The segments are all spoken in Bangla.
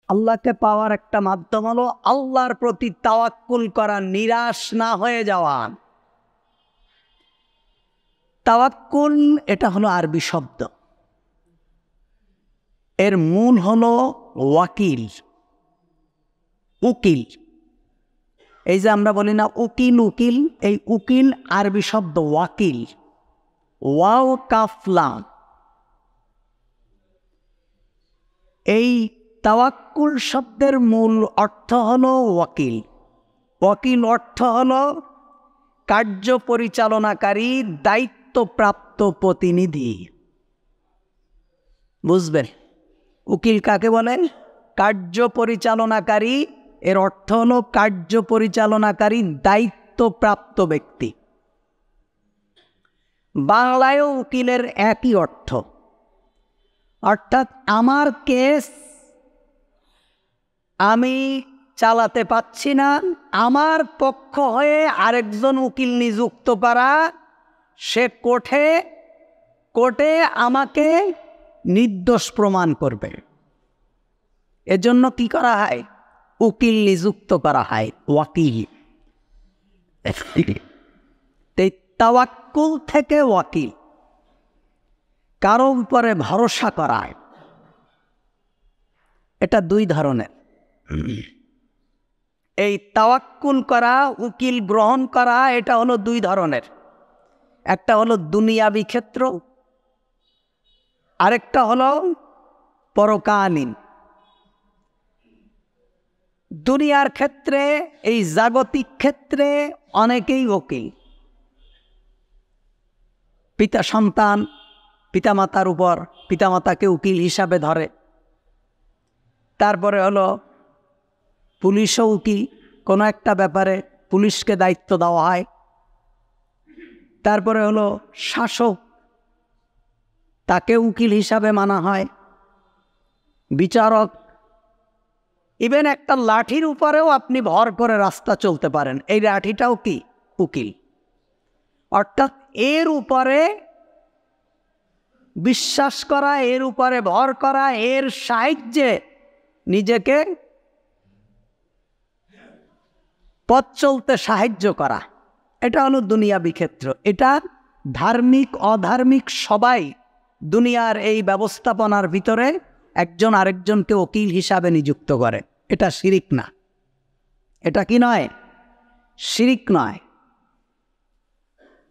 আল্লাহকে পাওয়ার একটা মাধ্যম হলো আল্লাহর প্রতি তাওয়াক্কুল করা, নিরাশ না হয়ে যাওয়া। তাওয়াক্কুল এটা হলো আরবি শব্দ, এর মূল হলো ওয়াকিল, উকিল। এই যে আমরা বলি না উকিল উকিল, এই উকিল আরবি শব্দ ওয়াকিল, ওয়াও কাফ লাম। এই তাওয়াক্কুল শব্দের মূল অর্থ হলো ওয়াকিল। ওয়াকিল অর্থ হলো কার্য পরিচালনাকারী, দায়িত্বপ্রাপ্ত প্রতিনিধি। বুঝবেন উকিল কাকে বলেন? কার্য পরিচালনাকারী, এর অর্থ হলো কার্য পরিচালনাকারী, দায়িত্বপ্রাপ্ত ব্যক্তি। বাংলায়ও উকিলের একই অর্থ, অর্থাৎ আমার কেস আমি চালাতে পাচ্ছি না, আমার পক্ষ হয়ে আরেকজন উকিল নিযুক্ত করা, সে কোর্টে আমাকে নির্দোষ প্রমাণ করবে। এজন্য কি করা হয়? উকিল নিযুক্ত করা হয়, ওয়াকিল। তাওয়াক্কুল থেকে ওয়াকিল, কারো উপরে ভরসা করা, এটা দুই ধরনের। এই তাওয়াক্কুল করা, উকিল গ্রহণ করা, এটা হলো দুই ধরনের। একটা হলো দুনিয়াবি ক্ষেত্র, আরেকটা হলো পরকালীন। দুনিয়ার ক্ষেত্রে, এই জাগতিক ক্ষেত্রে অনেকেই উকিল। পিতা সন্তান পিতামাতার উপর, পিতামাতাকে উকিল হিসাবে ধরে। তারপরে হলো পুলিশও উকিল, কোনো একটা ব্যাপারে পুলিশকে দায়িত্ব দেওয়া হয়। তারপরে হলো শাসক, তাকে উকিল হিসাবে মানা হয়। বিচারক, ইভেন একটা লাঠির উপরেও আপনি ভর করে রাস্তা চলতে পারেন, এই লাঠিটাও কি উকিল। অর্থাৎ এর উপরে বিশ্বাস করা, এর উপরে ভর করা, এর সাহায্যে নিজেকে পথ চলতে সাহায্য করা, এটা হলো দুনিয়াবি ক্ষেত্র। এটা ধার্মিক অধার্মিক সবাই দুনিয়ার এই ব্যবস্থাপনার ভিতরে একজন আরেকজনকে উকিল হিসাবে নিযুক্ত করে। এটা শিরিক না, এটা কি নয়? শিরিক নয়।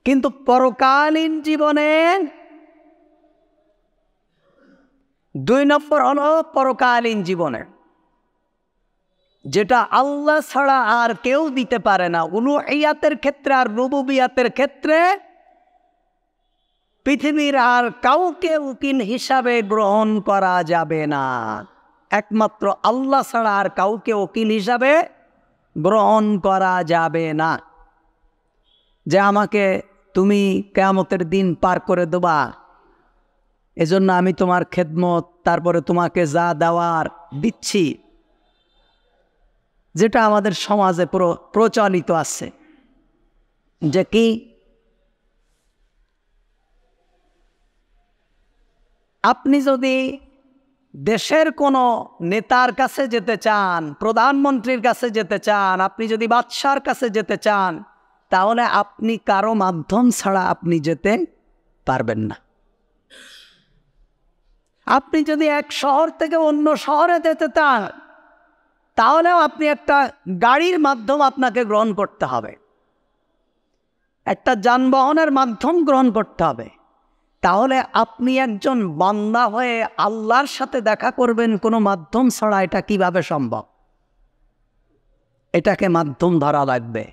কিন্তু পরকালীন জীবনে দুই নম্বর হলো পরকালীন জীবনে, যেটা আল্লাহ ছাড়া আর কেউ দিতে পারে না। উলুহিয়াতের ক্ষেত্রে আর রুবুবিয়াতের ক্ষেত্রে পৃথিবীর আর কাউকে উকিল হিসাবে গ্রহণ করা যাবে না। একমাত্র আল্লাহ ছাড়া আর কাউকে উকিল হিসাবে গ্রহণ করা যাবে না। যে আমাকে তুমি কিয়ামতের দিন পার করে দেবা, এজন্য আমি তোমার খেদমত, তারপরে তোমাকে যা দেওয়ার দিচ্ছি, যেটা আমাদের সমাজে প্রচলিত আছে, যে কি আপনি যদি দেশের কোনো নেতার কাছে যেতে চান, প্রধানমন্ত্রীর কাছে যেতে চান, আপনি যদি বাদশার কাছে যেতে চান, তাহলে আপনি কারো মাধ্যম ছাড়া আপনি যেতে পারবেন না। আপনি যদি এক শহর থেকে অন্য শহরে যেতে চান, তাহলেও আপনি একটা গাড়ির মাধ্যম আপনাকে গ্রহণ করতে হবে, একটা যানবাহনের মাধ্যম গ্রহণ করতে হবে। তাহলে আপনি একজন বান্দা হয়ে আল্লাহর সাথে দেখা করবেন কোনো মাধ্যম ছাড়া, এটা কিভাবে সম্ভব? এটাকে মাধ্যম ধরা লাগবে।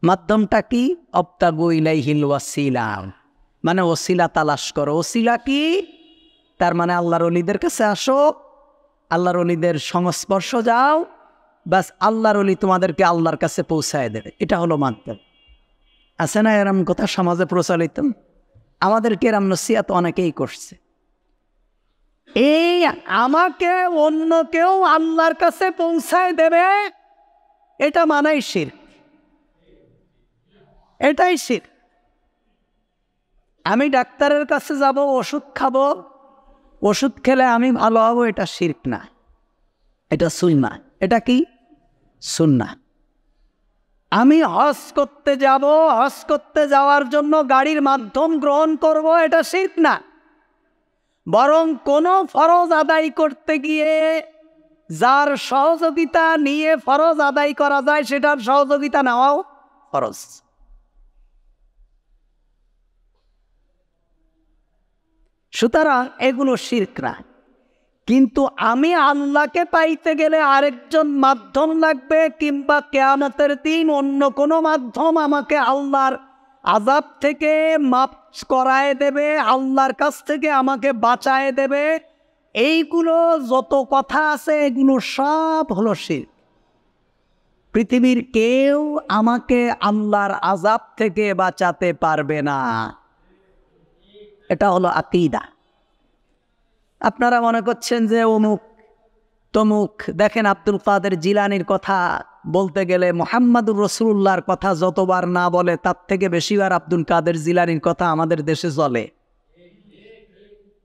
মাধ্যমটা কি? আবতাগু ইলাইহিল ওয়াসিলা, মানে ওসিলা তালাশ করো। ওসিলা কি? তার মানে আল্লাহর ওলিদের কাছে আসো, আল্লাহর ওলিদের সংস্পর্শ যাও, বাস আল্লাহর ওলি তোমাদেরকে আল্লাহর কাছে পৌঁছায় দেবে। এটা হলো মাধ্যম। আছে না এরম কথা সমাজে প্রচলিত? আমাদেরকে এরম নসিহত অনেকেই করছে। এই আমাকে অন্য কেউ আল্লাহর কাছে পৌঁছায় দেবে, এটা মানাই শিরক, এটাই শিরক। আমি ডাক্তারের কাছে যাব, ওষুধ খাবো, ওষুধ খেলে আমি ভালো হব, এটা শিরক না। এটা সুন্নাহ। এটা কি? সুন্নাহ। আমি হজ করতে যাব, হজ করতে যাওয়ার জন্য গাড়ির মাধ্যম গ্রহণ করব, এটা শিরক না। বরং কোনো ফরজ আদায় করতে গিয়ে যার সহযোগিতা নিয়ে ফরজ আদায় করা যায় সেটার সহযোগিতা নেওয়াও ফরজ। সুতরাং এগুলো শিরক না। কিন্তু আমি আল্লাহকে পাইতে গেলে আরেকজন মাধ্যম লাগবে, কিংবা কিয়ামতের দিন অন্য কোনো মাধ্যম আমাকে আল্লাহর আযাব থেকে মাফ করায় দেবে, আল্লাহর কাছ থেকে আমাকে বাঁচায় দেবে, এইগুলো যত কথা আছে এগুলো সব হলো শিরক। পৃথিবীর কেউ আমাকে আল্লাহর আযাব থেকে বাঁচাতে পারবে না। এটা হলো আকীদা। আপনারা মনে করছেন যে অমুক তমুক, দেখেন আব্দুল কাদের জিলানির কথা বলতে গেলে মুহাম্মাদুর রাসূলুল্লাহর কথা যতবার না বলে তার থেকে বেশিবার আব্দুল কাদের জিলানির কথা আমাদের দেশে চলে।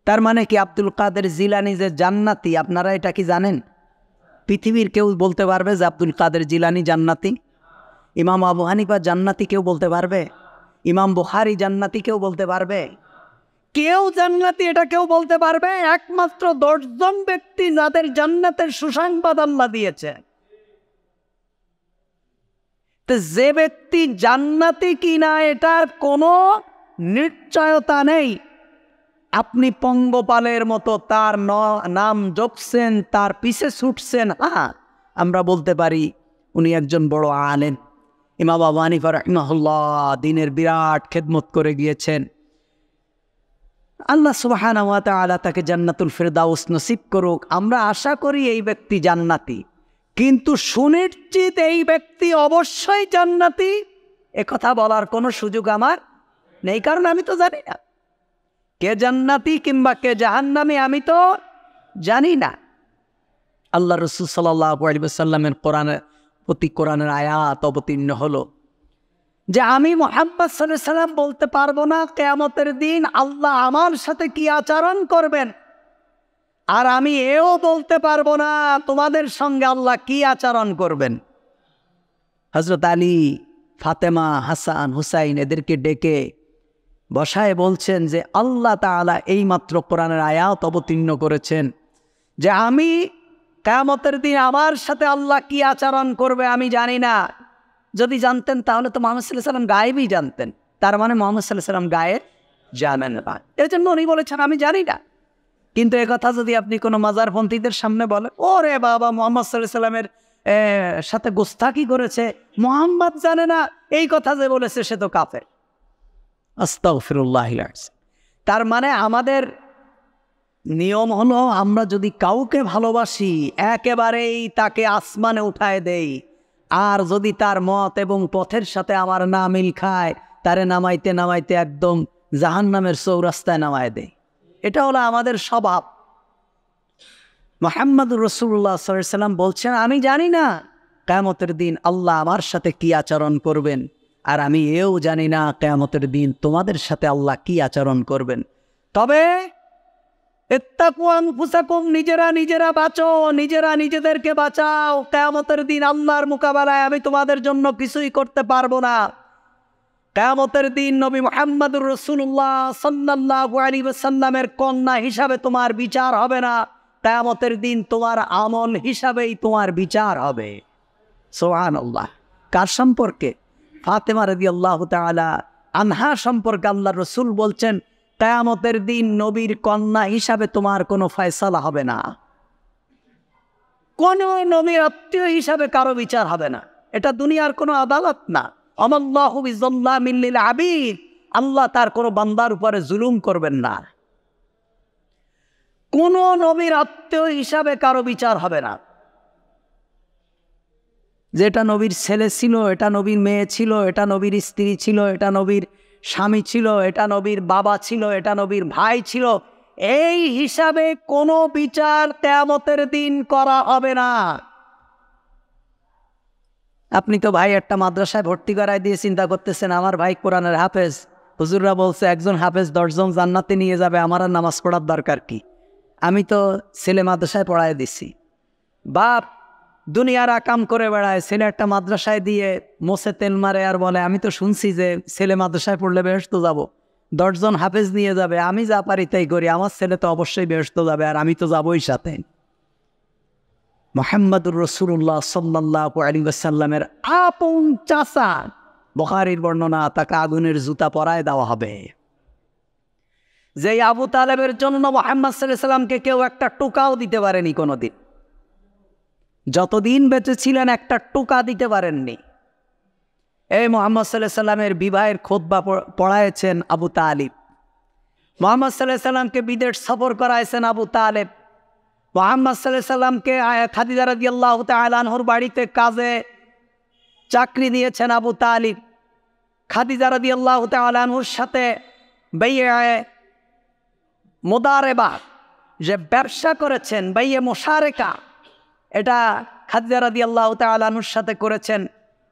তার মানে কি আব্দুল কাদের জিলানি যে জান্নাতি, আপনারা এটা কি জানেন? পৃথিবীর কেউ বলতে পারবে যে আব্দুল কাদের জিলানি জান্নাতি? ইমাম আবু হানিফা জান্নাতি কেউ বলতে পারবে? ইমাম বুখারী জান্নাতি কেউ বলতে পারবে? কেউ জান্নাতি এটা কেউ বলতে পারবে? একমাত্র 10 জন ব্যক্তি যাদের জান্নাতের সুসংবাদ আল্লাহ দিয়েছে। তো যে ব্যক্তি জান্নাতি কিনা এটার কোনো নিশ্চয়তা নেই। আপনি পঙ্গপালের মতো তার নাম জপছেন, তার পিছে ছুটছেন, আমরা বলতে পারি উনি একজন বড় আলেম। ইমাম আবু হানিফা রাহিমাহুল্লাহ দ্বীনের বিরাট খেদমত করে গিয়েছেন। আল্লাহ সুবহানাহু ওয়া তাআলা তাকে জান্নাতুল ফিরদাউস নসিব করুক। আমরা আশা করি এই ব্যক্তি জান্নাতি, কিন্তু সুনিশ্চিত এই ব্যক্তি অবশ্যই জান্নাতি একথা বলার কোনো সুযোগ আমার নেই, কারণ আমি তো জানি না কে জান্নাতি কিংবা কে জাহান্নামী, আমি তো জানি না। আল্লাহ রাসূল সাল্লাল্লাহু আলাইহি ওয়াসাল্লামের কোরআনের আয়াত অবতীর্ণ হলো যে আমি মুহাম্মদ সাল্লাল্লাহু আলাইহি ওয়াসাল্লাম বলতে পারবো না কিয়ামতের দিন আল্লাহ আমার সাথে কি আচরণ করবেন, আর আমি এও বলতে পারবো না তোমাদের সঙ্গে আল্লাহ কি আচরণ করবেন। হযরত আলী, ফাতেমা, হাসান, হুসাইন এদেরকে ডেকে বসায় বলছেন যে আল্লাহ তাআলা এইমাত্র কোরআনের আয়াত অবতীর্ণ করেছেন যে আমি কিয়ামতের দিন আমার সাথে আল্লাহ কি আচরণ করবে আমি জানি না। যদি জানতেন তাহলে তো মুহাম্মদ সাল্লাল্লাহু আলাইহি ওয়াসাল্লাম গায়েবই জানতেন। তার মানে মুহাম্মদ সাল্লাল্লাহু আলাইহি ওয়াসাল্লাম গায়েব জানেন না, এর জন্য উনি বলেছেন আমি জানি না। কিন্তু একথা যদি আপনি কোনো মাজারপন্থীদের সামনে বলেন, ওরে বাবা মুহাম্মদ সাল্লাল্লাহু আলাইহি ওয়াসাল্লামের সাথে গোস্তাকি করেছে, মুহাম্মদ জানে না, এই কথা যে বলেছে সে তো কাফের। আস্তাগফিরুল্লাহ। তার মানে আমাদের নিয়ম হলো আমরা যদি কাউকে ভালোবাসি একেবারেই তাকে আসমানে উঠায় দেই, আর যদি তার মত এবং পথের সাথে আমার না মিল খায় তারে নামাইতে নামাইতে একদম জাহান্নামের চৌরাস্তায় নামায় দেয়। এটা হলো আমাদের স্বভাব। মুহাম্মদুর রাসূলুল্লাহ সাল্লাল্লাহু আলাইহি ওয়াসাল্লাম বলছেন আমি জানি না কিয়ামতের দিন আল্লাহ আমার সাথে কি আচরণ করবেন, আর আমি এও জানি না কিয়ামতের দিন তোমাদের সাথে আল্লাহ কি আচরণ করবেন। তবে ইত্তাকু আনফুসাকুম, নিজেরা নিজেরা বাঁচো, নিজেরা নিজেদেরকে বাঁচাও। কিয়ামতের দিন আল্লাহর মোকাবেলায় আমি তোমাদের জন্য কিছুই করতে পারবো না। কিয়ামতের দিন নবী মুহাম্মদুর রাসূলুল্লাহ সাল্লাল্লাহু আলাইহি ওয়াসাল্লামের কন্যা হিসাবে তোমার বিচার হবে না, কিয়ামতের দিন তোমার আমল হিসাবেই তোমার বিচার হবে। সুবহানাল্লাহ। কার সম্পর্কে? ফাতেমা রাদিয়াল্লাহু তাআলা আনহা সম্পর্কে আল্লাহর রাসূল বলছেন কিয়ামতের দিন নবীর কন্যা হিসাবে তোমার কোনো ফয়সালা হবে না, কোন নবীর আত্মীয় হিসাবে কারো বিচার হবে না। এটা দুনিয়ার কোনো আদালত না। আমাল্লাহু বিযাল্লামিল লিল আবিদ, আল্লাহ তার কোনো বান্দার উপরে জুলুম করবেন না। কোন নবীর আত্মীয় হিসাবে কারো বিচার হবে না। যেটা নবীর ছেলে ছিল, এটা নবীর মেয়ে ছিল, এটা নবীর স্ত্রী ছিল, এটা নবীর স্বামী ছিল, এটা নবীর বাবা ছিল, এটা নবীর ভাই ছিল, এই হিসাবে কোনো বিচার কিয়ামতের দিন করা হবে না। আপনি তো ভাই একটা মাদ্রাসায় ভর্তি করায় দিয়ে চিন্তা করতেছেন আমার ভাই কোরআনের হাফেজ, হুজুররা বলছে একজন হাফেজ 10 জন জান্নাতে নিয়ে যাবে, আমার আর নামাজ পড়ার দরকার কি? আমি তো ছেলে মাদ্রাসায় পড়ায় দিছি, বাপ দুনিয়ার আকাম করে বেড়ায়, ছেলে একটা মাদ্রাসায় দিয়ে মোছে তেল মারে আর বলে আমি তো শুনছি যে ছেলে মাদ্রাসায় পড়লে বেহেশত যাব, 10 জন হাফেজ নিয়ে যাবে, আমি যা পারি তাই করি, আমার ছেলে তো অবশ্যই বেহেশত যাবে আর আমি তো যাবই সাথে। মুহাম্মদুর রাসূলুল্লাহ সাল্লাল্লাহু আলাইহি ওয়াসাল্লামের আপন চাচা, বুখারীর বর্ণনা, তাকে আগুনের জুতা পরায় দেওয়া হবে। যে আবু তালেবের জন্য মুহাম্মদ সাল্লাল্লাহু আলাইহি ওয়াসাল্লামকে কেউ একটা টোকাও দিতে পারেনি কোনোদিন, যতদিন বেঁচে ছিলেন একটা টোকা দিতে পারেননি। এই মুহাম্মদ সাল্লাল্লাহু আলাইহি ওয়াসাল্লামের বিবাহের খুতবা পড়ায়ছেন আবু তালিব, মুহাম্মদ সাল্লাল্লাহু আলাইহি ওয়াসাল্লামকে বিদেশ সফর করাইছেন আবু তালেব, মুহাম্মদ সাল্লাল্লাহু আলাইহি ওয়াসাল্লামকে খাদিজা রাদিয়াল্লাহু তাআলা আনহার বাড়িতে কাজে চাকরি দিয়েছেন আবু তালিব। খাদিজা রাদিয়াল্লাহু তাআলা আনহার সাথে বাইয়ে মুদারেবা, যে ব্যবসা করেছেন, বাইয়ে মুশারেকা, এটা খাদিজা রাদিয়াল্লাহু তাআলা আনহার সাথে করেছেন।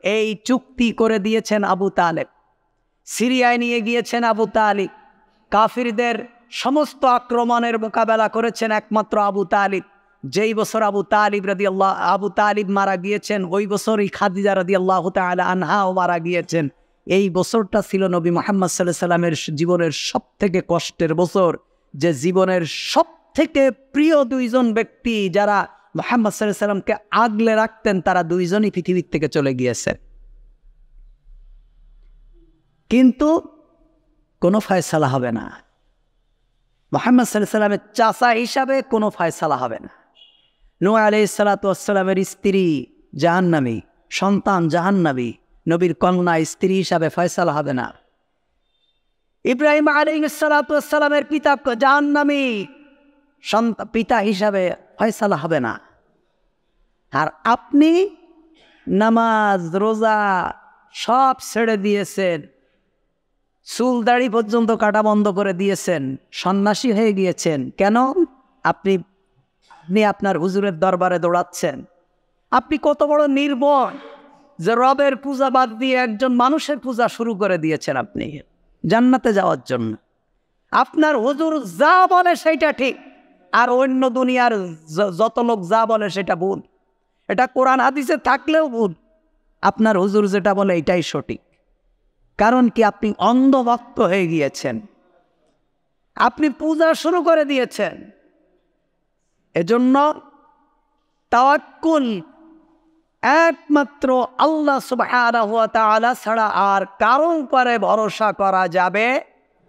এই চুক্তি করে দিয়েছেন আবু তালেব। সিরিয়ায় নিয়ে গিয়েছেন আবু তালিব, কাফিরদের সমস্ত আক্রমণের মোকাবেলা করেছেন একমাত্র আবু তালিব। যেই বছর আবু তালিব মারা গিয়েছেন, ওই বছরই খাদিজা রাদিয়াল্লাহু তাআলা আনহাও মারা গিয়েছেন। এই বছরটা ছিল নবী মুহাম্মদ সাল্লাল্লাহু আলাইহি ওয়াসাল্লামের জীবনের সবথেকে কষ্টের বছর, যে জীবনের সবথেকে প্রিয় দুইজন ব্যক্তি যারা মুহাম্মদ সাল্লাল্লাহু আলাইহি ওয়াসাল্লামকে আগলে রাখতেন, তারা দুইজনই পৃথিবীর থেকে চলে গিয়েছেন। কিন্তু কোনো ফয়সালা হবে না, মুহাম্মদ সাল্লাল্লাহু আলাইহি ওয়াসাল্লামের চাচা হিসাবে কোনো ফয়সালা হবে না। নূহ আলাইহিস সালাতু ওয়াস সালামের স্ত্রী জাহান্নামী, সন্তান জাহান্নামী, নবীর কন্যা স্ত্রী হিসাবে ফয়সালা হবে না। ইব্রাহিম আলাইহিস সালাতু ওয়াস সালামের পিতা জাহান্নামী, পিতা হিসাবে ফয়সালা হবে না। আর আপনি নামাজ রোজা সব ছেড়ে দিয়েছেন, চুল দাড়ি পর্যন্ত কাটা বন্ধ করে দিয়েছেন, সন্ন্যাসী হয়ে গিয়েছেন। কেন? আপনি আপনার হুজুরের দরবারে দৌড়াচ্ছেন। আপনি কত বড় নির্ভয় যে রবের পূজা বাদ দিয়ে একজন মানুষের পূজা শুরু করে দিয়েছেন আপনি জান্নাতে যাওয়ার জন্য। আপনার হুজুর যা বলে সেটা ঠিক, আর অন্য দুনিয়ার যত লোক যা বলে সেটা ভুল। এটা কোরআন হাদিসে থাকলেও ভুল। আপনার হুজুর যেটা বলে এটাই সঠিক। কারণ কি? আপনি অন্ধভক্ত হয়ে গিয়েছেন, আপনি পূজা শুরু করে দিয়েছেন। এজন্য তাওয়াক্কুল একমাত্র আল্লাহ সুবহানাহু ওয়া তাআলা ছাড়া আর কারো উপরে ভরসা করা যাবে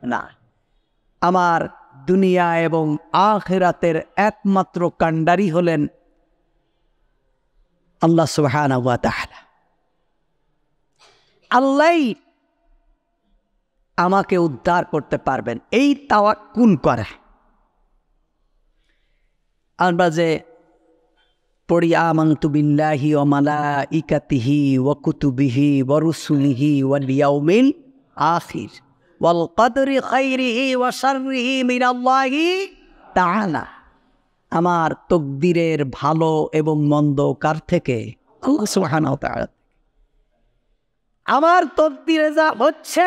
না। আমার দুনিয়া এবং আখিরাতের একমাত্র কাণ্ডারি হলেন আল্লাহ সুবহানাহু ওয়া তাআলা। আল্লাহই আমাকে উদ্ধার করতে পারবেন, এই তাওয়াক্কুল করে। আমরা যে পড়ি আমানতু বিল্লাহি ওয়া মালাইকাতিহি ওয়া কুতুবিহি ওয়া রুসুলিহি ওয়াল ইয়াউমিল আখির ওয়াল কদরি খাইরিহি ওয়া শাররিহি মিনাল্লাহি তাআলা। আমার তকদিরের ভালো এবং মন্দ কার থেকে? আল্লাহ সুবহানাহু ওয়া তাআলা। আমার তকদিরে যা হচ্ছে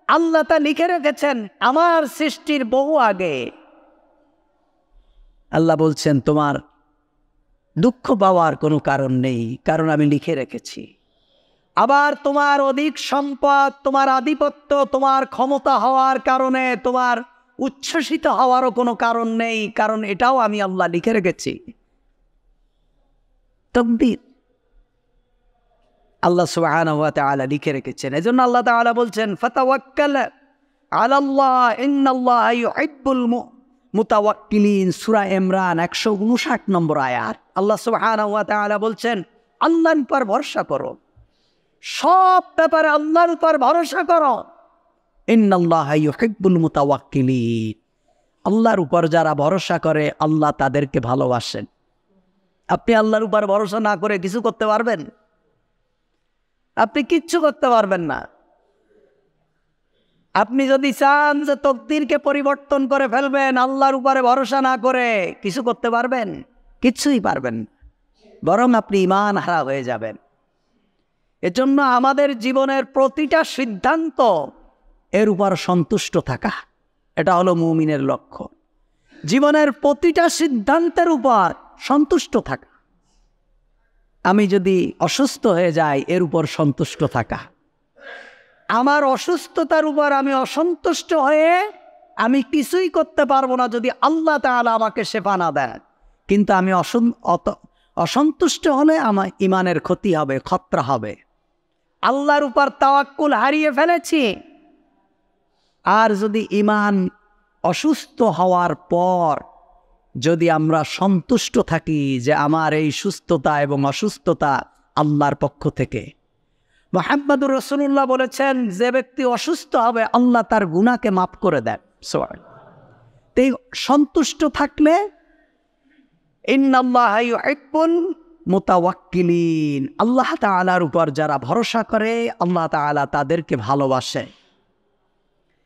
আল্লাহ তা লিখে রেখেছেন আমার সৃষ্টির বহু আগে। আল্লাহ বলছেন তোমার দুঃখ পাওয়ার কোনো কারণ নেই, কারণ আমি লিখে রেখেছি। আবার তোমার অধিক সম্পদ, তোমার আধিপত্য, তোমার ক্ষমতা হওয়ার কারণে তোমার উচ্ছ্বসিত হওয়ারও কোনো কারণ নেই, কারণ এটাও আমি আল্লাহ লিখে রেখেছি। তাকদীর আল্লাহ সুবহানাহু ওয়া তাআলা লিখে রেখেছেন। এজন্য আল্লাহ তাআলা বলছেন ফাতাওয়াক্কাল আলাল্লাহ ইন্নাল্লাহা ইউহিব্বুল মুতাওয়াক্কিলিন। সূরা ইমরান 159 নম্বর আয়াত। আল্লাহ সুবহানাহু ওয়া তাআলা বলছেন আল্লাহর উপর ভরসা করো, সব ব্যাপারে আল্লাহর উপর ভরসা করো। ইন্নাল্লাহা ইউহিব্বুল মুতাওয়াক্কিলিন। আল্লাহর উপর যারা ভরসা করে আল্লাহ তাদেরকে ভালোবাসেন। আপনি আল্লাহর উপর ভরসা না করে কিছু করতে পারবেন? আপনি কিচ্ছু করতে পারবেন না। আপনি যদি চান যে তকদিরকে পরিবর্তন করে ফেলবেন আল্লাহর উপরে ভরসা না করে, কিছু করতে পারবেন? কিচ্ছুই পারবেন না, বরং আপনি ঈমান হারা হয়ে যাবেন। এজন্য আমাদের জীবনের প্রতিটা সিদ্ধান্ত এর উপর সন্তুষ্ট থাকা, এটা হলো মুমিনের লক্ষ্য। জীবনের প্রতিটা সিদ্ধান্তের উপর সন্তুষ্ট থাকা। আমি যদি অসুস্থ হয়ে যাই এর উপর সন্তুষ্ট থাকা, আমার অসুস্থতার উপর আমি অসন্তুষ্ট হয়ে আমি কিছুই করতে পারবো না যদি আল্লাহ তাআলা আমাকে শেফা না দেন। কিন্তু আমি অসন্তুষ্ট হলে আমার ইমানের ক্ষতি হবে, খতরা হবে। আল্লাহর উপর তাওয়াক্কুল হারিয়ে ফেলেছি। আর যদি ইমান অসুস্থ হওয়ার পর যদি আমরা সন্তুষ্ট থাকি যে আমার এই সুস্থতা এবং অসুস্থতা আল্লাহর পক্ষ থেকে, মুহাম্মদুর রাসূলুল্লাহ বলেছেন যে ব্যক্তি অসুস্থ হবে আল্লাহ তার গুনাহকে মাফ করে দেন। তাই সন্তুষ্ট থাকলে ইন্নাল্লাহা ইউহিব্বুল মুতাওয়াক্কিলিন, আল্লাহ তাআলার উপর যারা ভরসা করে আল্লাহ তাআলা তাদেরকে ভালোবাসে।